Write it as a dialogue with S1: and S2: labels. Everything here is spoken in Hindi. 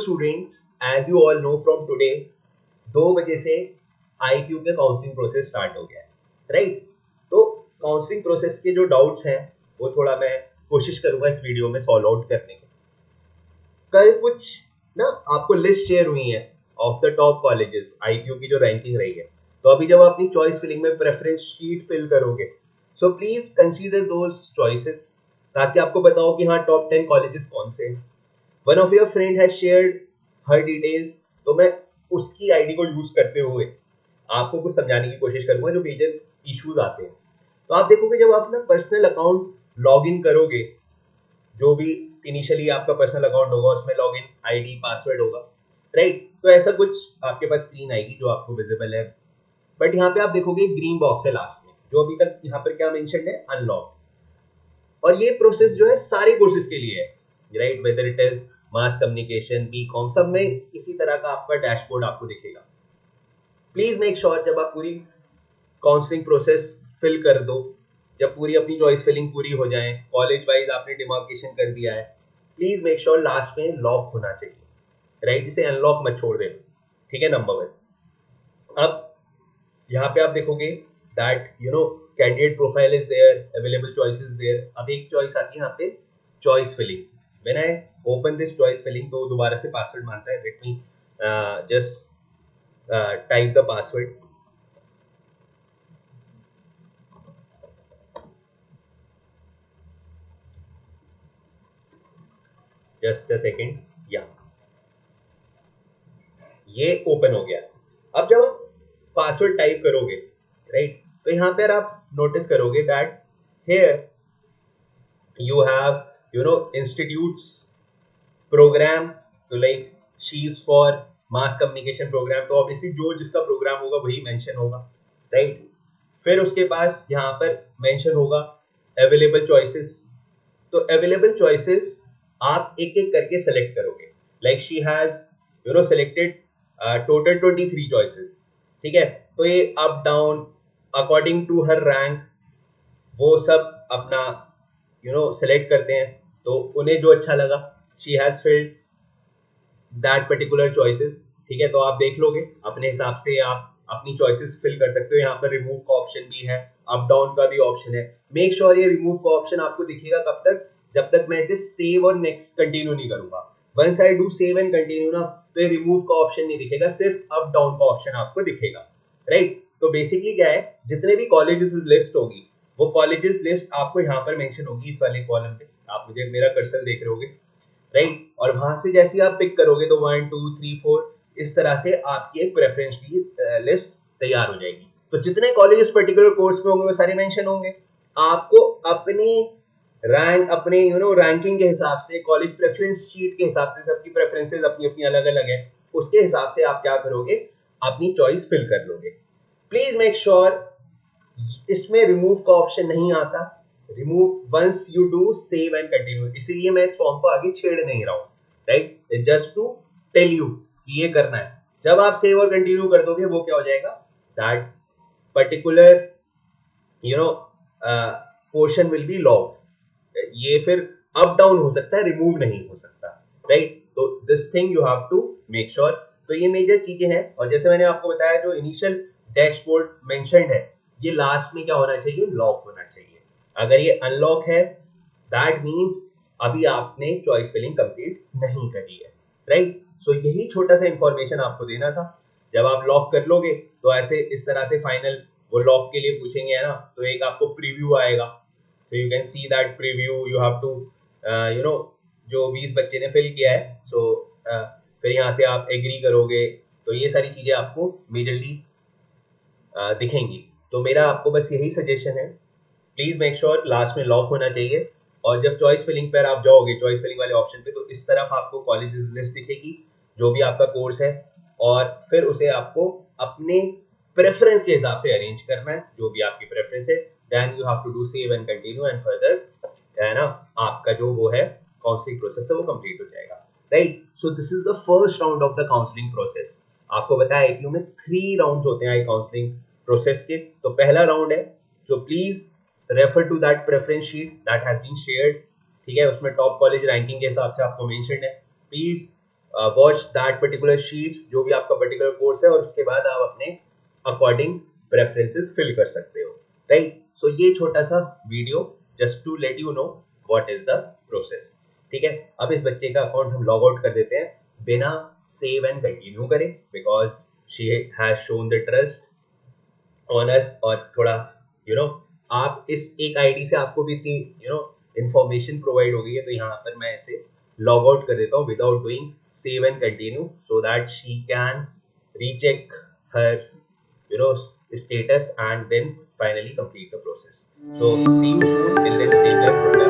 S1: Students, as you all know from today 2 बजे से IQ के काउंसलिंग प्रोसेस स्टार्ट हो गया है, राइट। तो काउंसलिंग प्रोसेस के जो डाउट्स हैं वो थोड़ा मैं कोशिश करूंगा इस वीडियो में सॉल्व आउट करने की। कल कुछ ना आपको लिस्ट शेयर हुई है of the top colleges, IQ की जो रैंकिंग रही है। तो अभी जब आप अपनी चॉइस फिलिंग में प्रेफरेंस शीट फिल करोगे, so please consider those choices, ताकि आपको बताओ कि हाँ टॉप 10 कॉलेजेस कौन से हैं। One of your friend has shared her details, तो मैं उसकी आईडी को यूज करते हुए आपको कुछ समझाने की कोशिश करूंगा जो मेजर इश्यूज आते हैं। तो आप देखोगे जब आप ना पर्सनल अकाउंट लॉग इन करोगे, जो भी इनिशियली आपका पर्सनल अकाउंट होगा उसमें लॉगिन आईडी पासवर्ड होगा, राइट। तो ऐसा कुछ आपके पास स्क्रीन आएगी जो आपको विजिबल है, बट यहाँ पे आप देखोगे ग्रीन बॉक्स है लास्ट में, जो अभी तक यहाँ पर क्या मेंशन है, अनलॉक। और ये प्रोसेस जो है सारे कोर्सेज के लिए है, right, whether it is mass communication, BCom, सब में इसी तरह का आपका डैशबोर्ड आपको दिखेगा। प्लीज मेक श्योर जब आप पूरी काउंसलिंग प्रोसेस फिल कर दो, जब पूरी अपनी चॉइस फिलिंग पूरी हो जाए, कॉलेज वाइज आपने डिमार्केशन कर दिया है, प्लीज मेक श्योर लास्ट में लॉक होना चाहिए, राइट। इसे अनलॉक मत छोड़ देना, ठीक है, नंबर 1। अब यहाँ पे आप देखोगे that candidate profile is there, available choices there. अब एक चॉइस आती है यहाँ पे choice filling. When I open this choice filling, तो दोबारा से पासवर्ड मांगता है। Let me just type the password. Just a second, या ये ओपन हो गया। अब जब आप पासवर्ड टाइप करोगे, राइट, तो यहाँ पर आप नोटिस करोगे that here you have institutes program, तो like she's for mass communication program, तो ऑब्वियसली जो जिसका प्रोग्राम होगा वही मेंशन होगा, राइट। फिर उसके पास यहाँ पर मेंशन होगा अवेलेबल चॉइसेस। तो अवेलेबल चॉइसेस आप एक एक करके सेलेक्ट करोगे, like she has selected total 23 choices, ठीक है। तो ये up down according to her rank वो सब अपना सेलेक्ट करते हैं। तो उन्हें जो अच्छा लगा, she has field that particular choices, ठीक है। तो आप देख लोगे अपने हिसाब से, आप अपनी चॉइसेस फिल कर सकते हो। यहाँ पर रिमूव का ऑप्शन भी है, अप डाउन का भी ऑप्शन है। मेक श्योर ये रिमूव का ऑप्शन आपको दिखेगा कब तक, जब तक मैं इसे सेव और नेक्स्ट कंटिन्यू नहीं करूंगा। Once I do save and continue ना, तो ये रिमूव का ऑप्शन नहीं दिखेगा, सिर्फ अप डाउन का ऑप्शन आपको दिखेगा, राइट। तो बेसिकली क्या है, जितने भी कॉलेजेस लिस्ट होगी वो कॉलेजेस लिस्ट आपको यहाँ पर मेंशन होगी इस वाले कॉलम पे। आप मुझे मेरा कर्सर देख रहे होगे, राइट। और वहां से जैसे आप पिक करोगे तो 1 2 3 4 इस तरह से आपकी एक प्रेफरेंस की लिस्ट तैयार हो जाएगी। तो जितने कॉलेजेस पर्टिकुलर कोर्स में होंगे वो सारे मेंशन होंगे। आपको अपनी रैंक, अपने रैंकिंग के हिसाब से, कॉलेज प्रेफरेंस शीट के हिसाब से, सबकी प्रेफरेंसेस अपनी अपनी अलग अलग है, उसके हिसाब से आप क्या करोगे, अपनी चॉइस फिल कर लोगे। प्लीज मेक श्योर इसमें रिमूव का ऑप्शन नहीं आता। Remove once you do save and continue, इसीलिए मैं इस फॉर्म को आगे छेड़ नहीं रहा हूँ, right, just to tell you कि ये करना है। जब आप सेव और कंटिन्यू कर दोगे वो क्या हो जाएगा, that particular portion will be log. ये फिर अप डाउन हो सकता है, रिमूव नहीं हो सकता, राइट। तो this thing you have to make sure. तो ये मेजर चीजें हैं। और जैसे मैंने आपको बताया, जो इनिशियल डैशबोर्ड मेंशन्ड है, ये लास्ट में क्या होना चाहिए, लॉक होना चाहिए। अगर ये अनलॉक है, दैट मीन्स अभी आपने चॉइस फिलिंग कंप्लीट नहीं करी है, राइट। सो यही छोटा सा इंफॉर्मेशन आपको देना था। जब आप लॉक कर लोगे तो ऐसे इस तरह से फाइनल वो लॉक के लिए पूछेंगे, है ना, तो एक आपको प्रीव्यू आएगा। तो you can see that preview, you have to जो 20 बच्चे ने फिल किया है, सो फिर यहाँ से आप एग्री करोगे। तो ये सारी चीजें आपको मेजरली दिखेंगी। तो मेरा आपको बस यही सजेशन है, प्लीज मेक श्योर लास्ट में लॉक होना चाहिए। और जब चॉइस फिलिंग पर आप जाओगे, चॉइस फिलिंग वाले ऑप्शन पे, तो इस तरफ आपको कॉलेजेस लिस्ट दिखेगी जो भी आपका कोर्स है, और फिर उसे आपको अपने प्रेफरेंस के हिसाब से अरेंज करना है, जो भी आपकी प्रेफरेंस है। Then you have to do save and continue and further, है ना, आपका जो वो है काउंसलिंग प्रोसेस है वो कंप्लीट हो जाएगा, right. So this is the first round of the counselling process. आपको बताया IQ में 3 राउंड होते हैं काउंसलिंग प्रोसेस के। तो पहला राउंड है, जो please refer to that preference sheet that has been shared, ठीक है। उसमें टॉप कॉलेज रैंकिंग के हिसाब से आपको मेंशन्ड है। Please watch that particular sheets, जो भी आपका पर्टिकुलर कोर्स है, और उसके बाद आप अपने अकॉर्डिंग प्रेफरेंसेस फिल कर सकते हो, राइट। सो ये छोटा सा video just to let you know what is the process, ठीक है। अब इस बच्चे का अकाउंट हम लॉग आउट कर देते हैं बिना सेव एंड कंटिन्यू करें, because she has shown the trust on us, और थोड़ा यू नो आप इस एक आईडी से आपको भी इतनी इंफॉर्मेशन प्रोवाइड हो गई है, तो यहाँ पर मैं इसे लॉग आउट कर देता हूँ without doing save and continue, so that she can recheck her status and then finally complete the process. So see you soon, till then stay blessed.